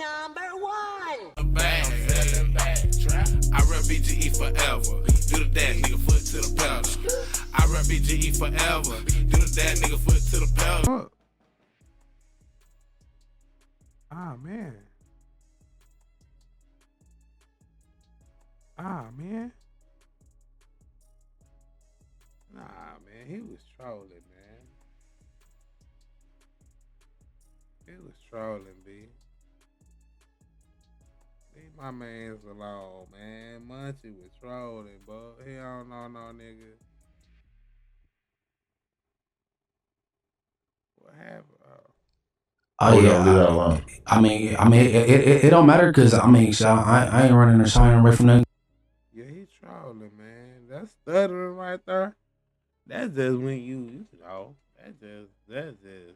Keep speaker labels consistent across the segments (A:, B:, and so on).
A: #1. I run BGE forever. Do the dash, nigga, foot to the pedal. I run BGE forever. Do the dash, nigga, foot to the pedal.
B: Ah, man. Ah, man. Nah, man. He was trolling, man. He was trolling, B. Leave my mans alone, man. Munchie was trolling, bro. He don't know no nigga. What happened?
C: Oh yeah,
D: leave that alone.
C: I mean, it don't matter because I mean, I ain't running or shying away from nothing.
B: Yeah, he trolling, man. That's stuttering right there. That's just when you know. That's just.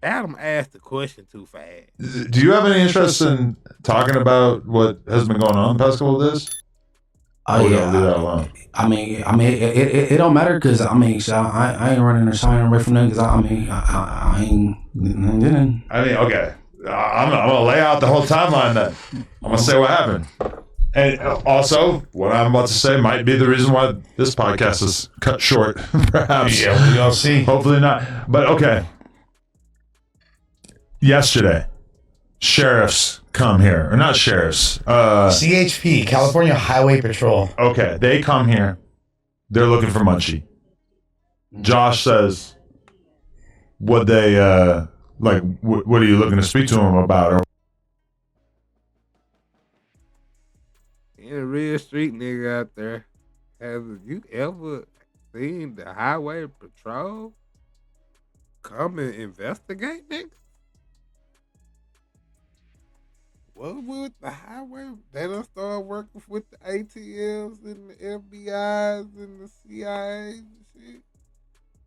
B: Adam asked the question too fast.
D: Do you have any interest in talking about what has been going on the past couple of days?
C: Oh yeah,
D: leave that alone.
C: I mean, it don't matter because I mean, I ain't running or shying away from nothing because I ain't.
D: I mean, okay. I'm gonna lay out the whole timeline then. I'm gonna say what happened. And also, what I'm about to say might be the reason why this podcast is cut short, perhaps.
E: Yeah, we'll see.
D: Hopefully not. But okay. Yesterday, sheriffs come here. Or not sheriffs.
E: CHP, California Highway Patrol.
D: Okay, they come here. They're looking for Munchie. Josh says, what are you looking to speak to him about? Or
B: Any real street nigga out there, have you ever seen the highway patrol come and investigate niggas? What with the highway? They done start working with the ATLs and the FBI's and the CIA's and shit.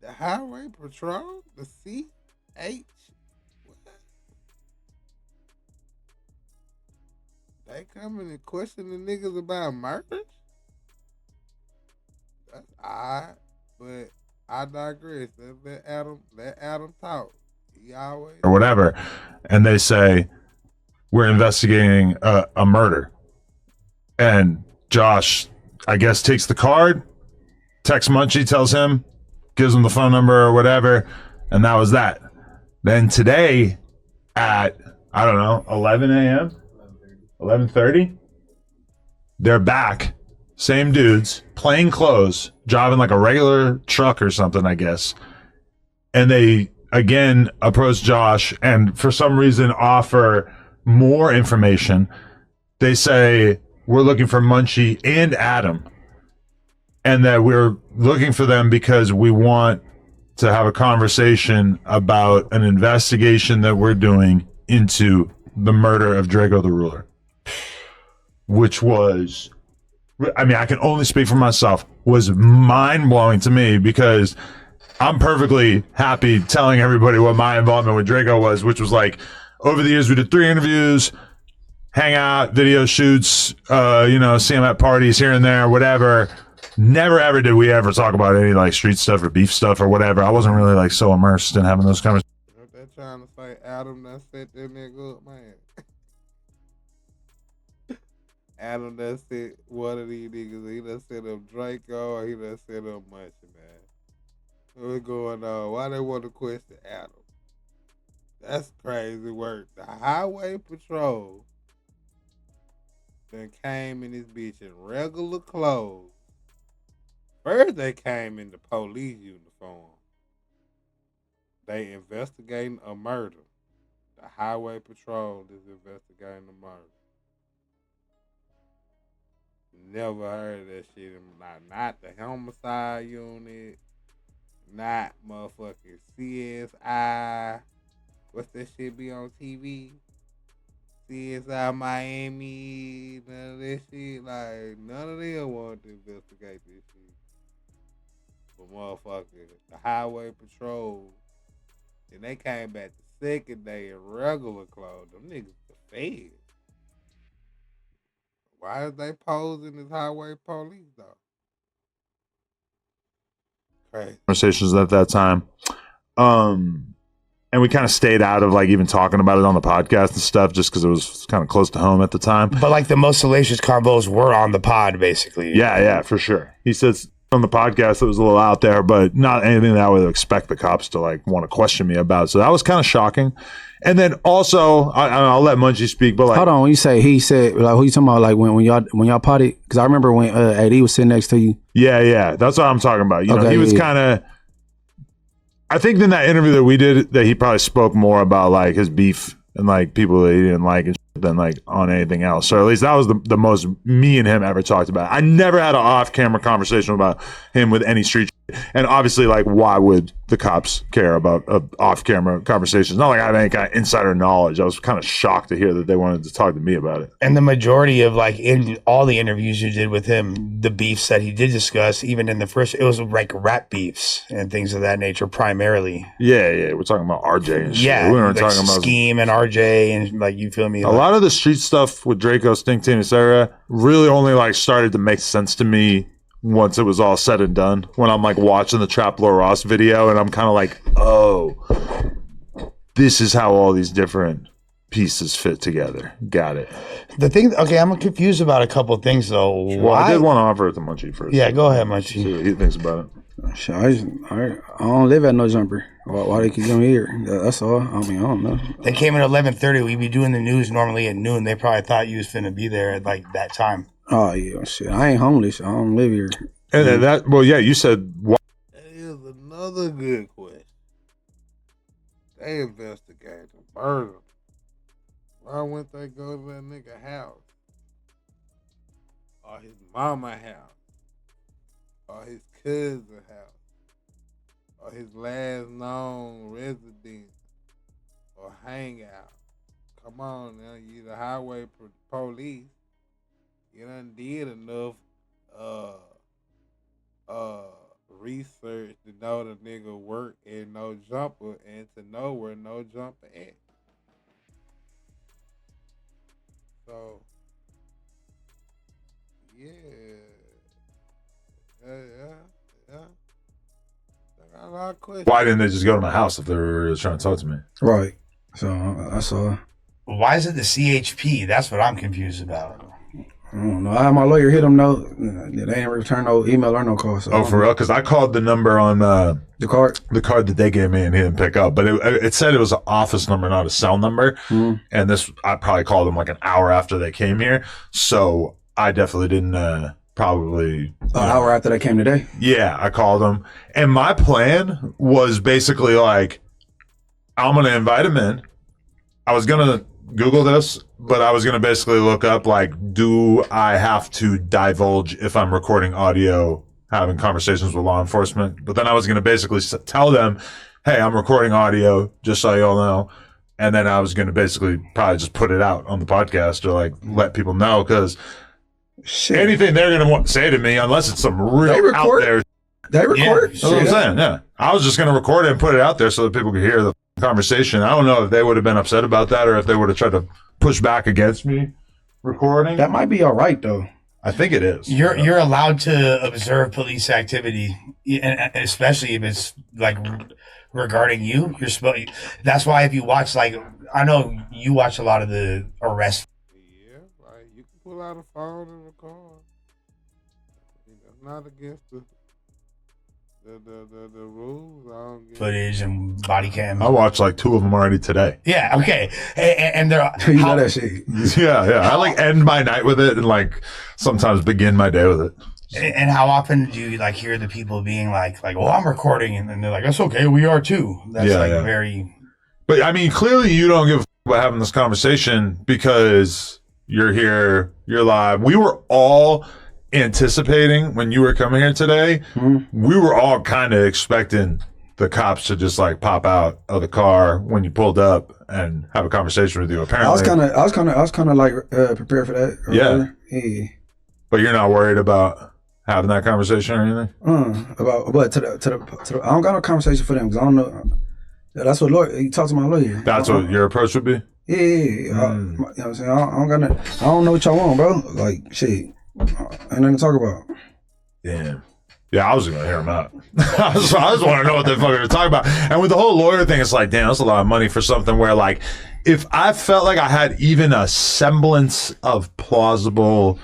B: The highway patrol, the CH. What? They coming and questioning niggas about murders? That's odd, but I digress. Let Adam talk. He always
D: or whatever. And they say, we're investigating a murder. And Josh, I guess, takes the card, texts Munchie, tells him, gives him the phone number or whatever, and that was that. Then today at, I don't know, 11 a.m.? 11:30? They're back. Same dudes, plain clothes, driving like a regular truck or something, I guess. And they, again, approach Josh and for some reason offer more information. They say, we're looking for Munchie and Adam. And that we're looking for them because we want to have a conversation about an investigation that we're doing into the murder of Drakeo the Ruler. Which was, I mean, I can only speak for myself, was mind-blowing to me because I'm perfectly happy telling everybody what my involvement with Drakeo was, which was like, over the years, we did 3 interviews, hang out, video shoots, see him at parties here and there, whatever. Never ever did we ever talk about any like street stuff or beef stuff or whatever. I wasn't really like so immersed in having those conversations.
B: They're trying to say Adam done set that nigga up, man. Adam done set one of these niggas. He done set up Drakeo or he done set up Munchie, man. What's going on? Why they want to question Adam? That's crazy work. The highway patrol then came in this bitch in regular clothes. First they came in the police uniform. They investigating a murder. The highway patrol is investigating a murder. Never heard of that shit. Not the homicide unit. Not motherfucking CSI. What's that shit be on TV? CSI Miami, none of that shit. Like, none of them want to investigate this shit. But motherfucker, the highway patrol, and they came back the second day in regular clothes. Them niggas the feds. Why is they posing as highway police though? Crazy.
D: Conversations at that time. and we kind of stayed out of like even talking about it on the podcast and stuff, just because it was kind of close to home at the time.
E: But like the most salacious combos were on the pod, basically.
D: Yeah, for sure. He says on the podcast it was a little out there, but not anything that I would expect the cops to like want to question me about. So that was kind of shocking. And then also, I'll let Munchie speak, but like,
C: hold on, when you say he said, like, who you talking about? Like when y'all potted? Because I remember when AD was sitting next to you.
D: Yeah, that's what I'm talking about. You know, he was kind of. I think in that interview that we did, that he probably spoke more about like his beef and like people that he didn't like and shit than like on anything else. So at least that was the most me and him ever talked about. I never had an off-camera conversation about him with any street shit. And obviously, like, why would the cops care about off-camera conversations? Not like I have any kind of insider knowledge. I was kind of shocked to hear that they wanted to talk to me about it.
E: And the majority of like in all the interviews you did with him, the beefs that he did discuss, even in the first, it was like rap beefs and things of that nature primarily.
D: Yeah. We're talking about RJ and shit.
E: Yeah,
D: We weren't
E: like
D: talking about
E: Scheme and RJ and like, you feel me?
D: A lot of the street stuff with Drakeo, Stink Team, etc. really only like started to make sense to me once it was all said and done. When I'm like watching the Trap Lord Ross video and I'm kind of like, oh, this is how all these different pieces fit together. Got it.
E: The thing, okay, I'm confused about a couple of things though.
D: Well, I did want to offer it to Munchie first.
E: Yeah, go ahead, Munchie.
D: See what he thinks about it.
C: Shit, I don't live at no jumper. Why they keep coming here? That's all. I mean, I don't know.
E: They came at 11:30. We'd be doing the news normally at noon. They probably thought you was finna be there at like that time.
C: Oh yeah, shit. I ain't homeless. I don't live here.
D: And then that, well, yeah, you said what?
B: That is another good question. They investigated the murder. Why wouldn't they go to that nigga house? Or his mama house? Or his cousin house? Or his last known residence? Or hangout? Come on now, you the highway police. You done did enough research to know the nigga work in No Jumper and to know where No Jumper at. So yeah. I got a lot of questions.
D: Why didn't they just go to my house if they were trying to talk to me?
C: Right. So that's all.
E: Why is it the CHP? That's what I'm confused about.
C: I don't know. I had my lawyer hit them. No, they ain't return no email or no call. So
D: Oh, for real? Because I called the number on
C: the card.
D: the card that they gave me and he didn't pick up. But it said it was an office number, not a cell number.
C: Mm-hmm.
D: And this, I probably called them like an hour after they came here. So I definitely didn't probably.
C: An hour after they came today.
D: Yeah, I called them. And my plan was basically like, I'm going to invite him in. I was going to Google this, but I was going to basically look up, like, do I have to divulge if I'm recording audio, having conversations with law enforcement? But then I was going to basically tell them, hey, I'm recording audio, just so y'all know. And then I was going to basically probably just put it out on the podcast or, like, let people know, because anything they're going to want to say to me, unless it's some real out there.
C: They record?
D: That's what I'm saying, yeah. I was just going to record it and put it out there so that people could hear the conversation. I don't know if they would have been upset about that or if they would have tried to push back against me recording.
C: That might be all right, though.
D: I think it is.
E: You're allowed to observe police activity, and especially if it's like regarding you. You're supposed. That's why if you watch, like, I know you watch a lot of the arrests.
B: Yeah, like you can pull out a phone and record. It's not against the rules. I don't get
E: Footage and body cam.
D: I watched like 2 of them already today.
E: Yeah, okay, and they're
C: You know that shit.
D: Yeah. I like end my night with it and like sometimes begin my day with it.
E: And how often do you like hear the people being like, well, I'm recording, and then they're like, that's okay, we are too. That's very.
D: But I mean, clearly you don't give a f- about having this conversation because you're here, you're live. We were all anticipating when you were coming here today. We were all kind of expecting the cops to just like pop out of the car when you pulled up and have a conversation with you. Apparently,
C: I was kind of like prepared for that.
D: Yeah. But you're not worried about having that conversation or anything?
C: About what to the I don't got no conversation for them because I don't know. That's what lawyer. You talk to my lawyer.
D: That's what your approach would be?
C: Yeah. You know what I'm saying? I don't know what y'all want, bro. Like shit. Ain't nothing to talk about.
D: Damn. Yeah, I was gonna hear him out. I just want to know what they're fucking talking about. And with the whole lawyer thing, it's like, damn, that's a lot of money for something where, like, if I felt like I had even a semblance of plausible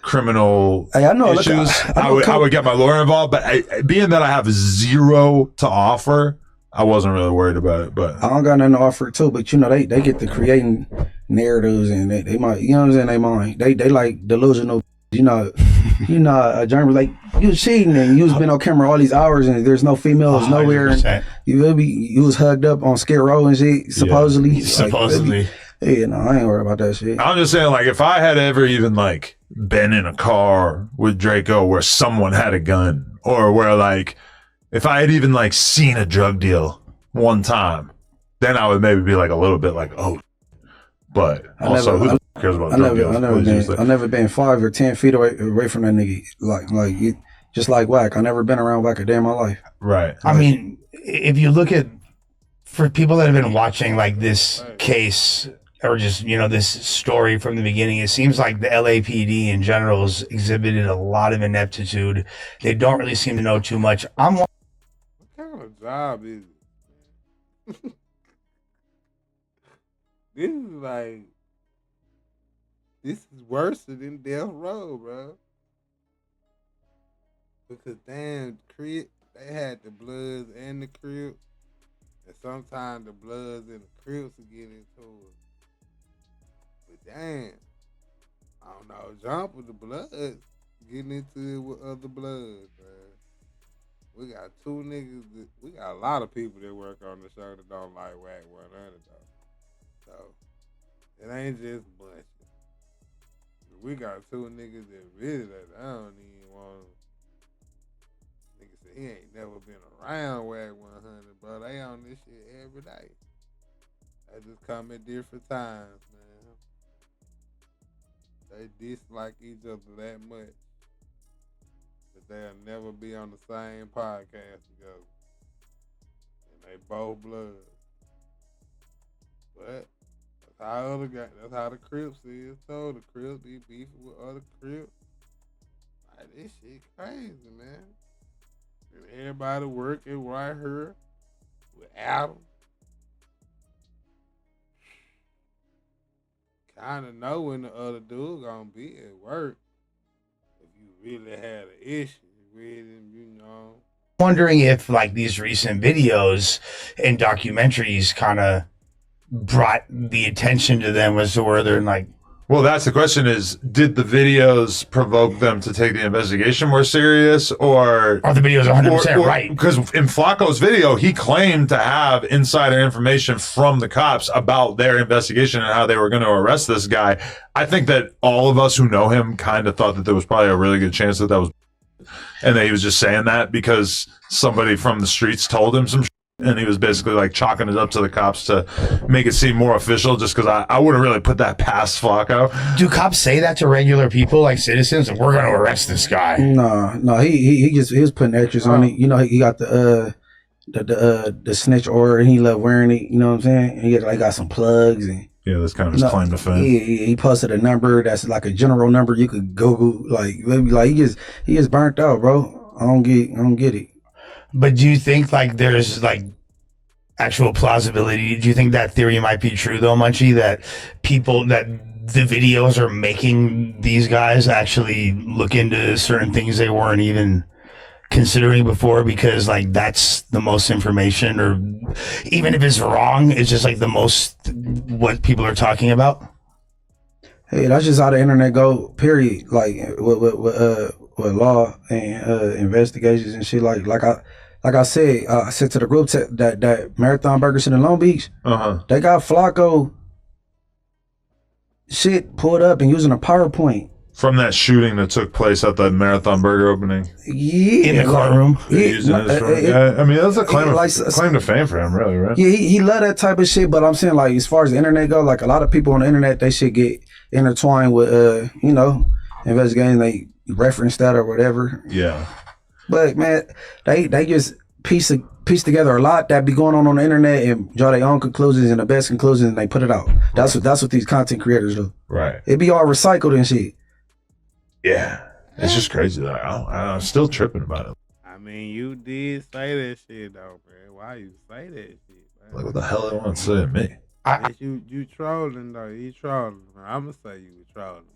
D: criminal issues, I would get my lawyer involved. But being that I have zero to offer, I wasn't really worried about it. But
C: I don't got nothing to offer too. But you know, they get to creating narratives, and they might, you know what I'm saying, they mind. They like delusional. You know, a journalist like you was cheating and you was been on camera all these hours and there's no females nowhere. And you was hugged up on Skid Row and shit. Supposedly.
E: Yeah, supposedly.
C: Yeah, no, I ain't worried about that shit.
D: I'm just saying, like, if I had ever even like been in a car with Drakeo where someone had a gun, or where like if I had even like seen a drug deal one time, then I would maybe be like a little bit like, oh. But also, who cares about drug deals?
C: I never been 5 or 10 feet away from that nigga. Like you, just like Wack. I never been around Wack a day in my life.
D: Right.
E: I mean, if you look at, for people that have been watching like this case or just, you know, this story from the beginning, it seems like the LAPD in general has exhibited a lot of ineptitude. They don't really seem to know too much.
B: What kind of job is it? This is worse than death row, bro. Because damn, they had the Bloods and the Crips, and sometimes the Bloods and the Crips will get into it. But damn, I don't know, jump with the Bloods, getting into it with other Bloods, man. We got two niggas, we got a lot of people that work on the show that don't like Wack 100 though. So, it ain't just Munchie. We got two niggas that really I don't even want to. Niggas say he ain't never been around Wack 100, bro. They on this shit every day. They just come at different times, man. They dislike each other that much that they'll never be on the same podcast together. And they both blood. But that's how the Crips is. So the Crips be beefing with other Crips. Like, this shit crazy, man. And everybody working right here with Adam. Kinda know when the other dude gonna be at work. If you really had an issue with him, you know.
E: Wondering if like these recent videos and documentaries kind of brought the attention to them as to where they're like,
D: well, that's the question is, did the videos provoke them to take the investigation more serious, or
E: are the videos 100% right?
D: Because in Flacco's video, he claimed to have insider information from the cops about their investigation and how they were going to arrest this guy. I think that all of us who know him kind of thought that there was probably a really good chance that was, and that he was just saying that because somebody from the streets told him some shit. And he was basically like chalking it up to the cops to make it seem more official, just because I wouldn't really put that past Flacco.
E: Do cops say that to regular people, like citizens? We're going to arrest this guy.
C: No, he was putting extras on it. You know, he got the snitch order, and he loved wearing it. You know what I'm saying? And he got some plugs and.
D: Yeah, that's kind of his claim to fame.
C: He posted a number that's like a general number you could Google. Like he gets burnt out, bro. I don't get it.
E: But do you think like there's like actual plausibility? Do you think that theory might be true though, Munchie? That the videos are making these guys actually look into certain things they weren't even considering before, because like that's the most information, or even if it's wrong, it's just like the most what people are talking about.
C: Hey, that's just how the internet go. Period. Like with law and investigations and shit. Like I said to the group that Marathon Burger shit in Long Beach. They got Flacco shit pulled up and using a PowerPoint.
D: From that shooting that took place at the Marathon Burger opening.
C: Yeah.
E: In the courtroom.
D: I mean, that's a claim to fame for him, really, right?
C: Yeah, he love that type of shit, but I'm saying, like, as far as the internet go, like, a lot of people on the internet, they should get intertwined with, investigating, they reference that or whatever.
D: Yeah.
C: But, man, they just piece together a lot that be going on the internet and draw their own conclusions and the best conclusions, and they put it out. That's what these content creators do.
D: Right.
C: It be all recycled and shit.
D: Yeah. It's just crazy that I'm still tripping about it.
B: I mean, you did say that shit though, man. Why you say that shit, man?
D: Like, what the hell they want to say to me?
B: Bitch, you trolling though. You trolling, man. I'm gonna say you were trolling, man.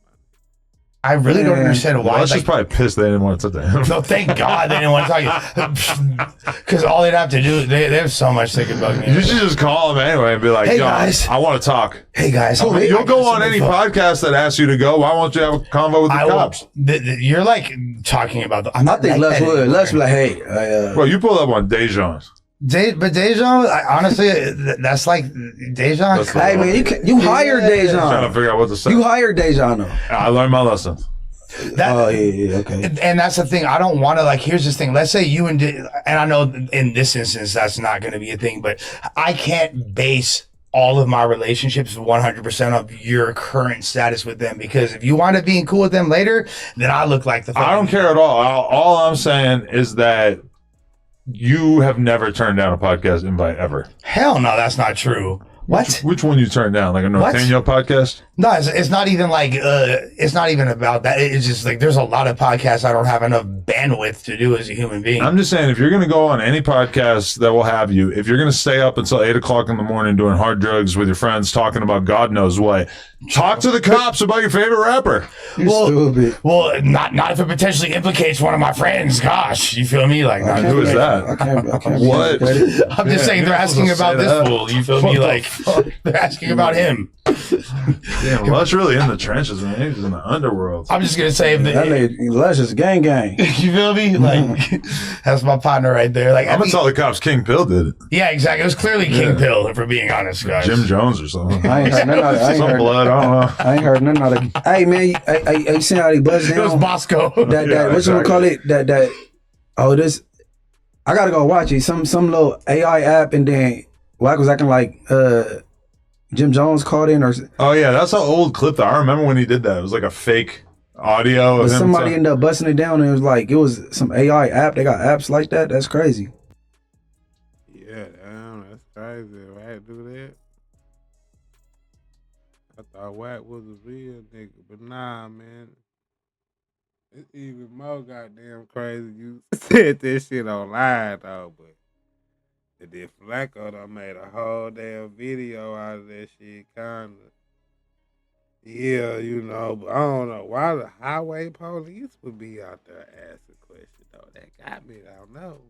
E: I really don't understand why.
D: Well, just probably pissed they didn't want to talk to him.
E: No, thank God they didn't want to talk. Because all they'd have to do, they have so much they could bug me.
D: You should just call him anyway and be like,
E: Hey,
D: yo,
E: guys.
D: I want to talk.
E: Hey guys,
D: You'll go on any podcast that asks you to go. Why won't you have a convo with the cops?
E: You're like talking about the.
C: I think Les would. Les be like, hey,
D: Well, you pull up on Dejan's.
E: But Dejan, honestly, that's like Dejan.
C: hey man, you hired
D: Trying to
C: Dejan.
D: figure out what to say.
C: You hired Dejan though.
D: I learned my lesson.
C: Oh yeah, okay.
E: And that's the thing. I don't want to like. Here's this thing. Let's say you and I know in this instance that's not going to be a thing, but I can't base all of my relationships 100% of your current status with them, because if you wind up being cool with them later, then I look like the.
D: I don't care at all. All I'm saying is that you have never turned down a podcast invite ever.
E: Hell no, that's not true. What?
D: Which one you turned down? Like a Norteño podcast?
E: No, it's not even like it's not even about that. It's just like there's a lot of podcasts I don't have enough bandwidth to do as a human being.
D: I'm just saying, if you're going to go on any podcast that will have you, if you're going to stay up until 8 o'clock in the morning doing hard drugs with your friends, talking about God knows what, talk to the cops about your favorite rapper.
E: Well, not if it potentially implicates one of my friends. Gosh, you feel me? Like,
D: Who is that?
C: I can't
D: What?
E: I'm just saying they're asking about this fool. You feel me? Like they're asking about him.
D: Damn, Lush really in the trenches, man. He's in the underworld.
E: I'm just gonna say,
C: Les is gang.
E: you feel me? Like that's my partner right there. Like
D: I'm gonna tell the cops King Pill did it.
E: Yeah, exactly. It was clearly King Pill, if we're being honest, guys.
D: Jim Jones or something.
C: I ain't heard none of that.
D: Some blood, I don't know.
C: I ain't heard none of that. Hey man, you seen how he buzzed down?
E: It was Bosco.
C: That what you gonna call it? That this. I gotta go watch it. Some little AI app, and then Wack was acting like Jim Jones called in, or
D: Oh yeah, that's an old clip that I remember when he did that. It was like a fake audio of him.
C: Somebody ended up busting it down, and it was some AI app. They got apps like that. That's crazy.
B: Yeah, damn, that's crazy. If I had to do that, I thought Wack was a real nigga, but nah, man. It's even more goddamn crazy. You said this shit online though, but then Flacco done made a whole damn video out of that shit, kinda. Yeah, you know, but I don't know why the highway police would be out there asking questions though. That got me, I don't know.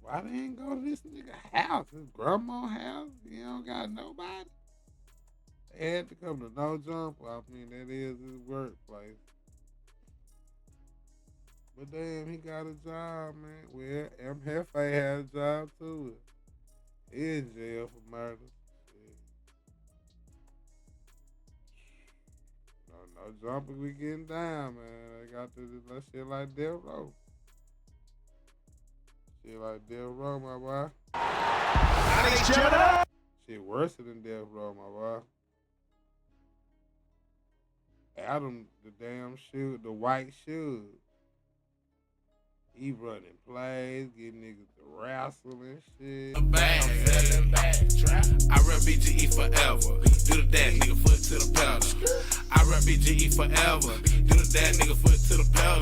B: Why they ain't go to this nigga house? His grandma's house? You don't got nobody? They had to come to No Jump. I mean, that is his workplace. But damn, he got a job, man. Well, M. Hefe had a job too. He in jail for murder. No jumping, we getting down, man. I got to do that shit like Death Row. Shit like Death Row, my boy. Shit worse than Death Row, my boy. Adam, the damn shoe, the white shoes. He running plays, getting niggas to wrestle and shit.
A: I rep BGE forever. Do the dash, nigga, foot to the pedal. I rep BGE forever. Do the dash, nigga, foot to the pedal.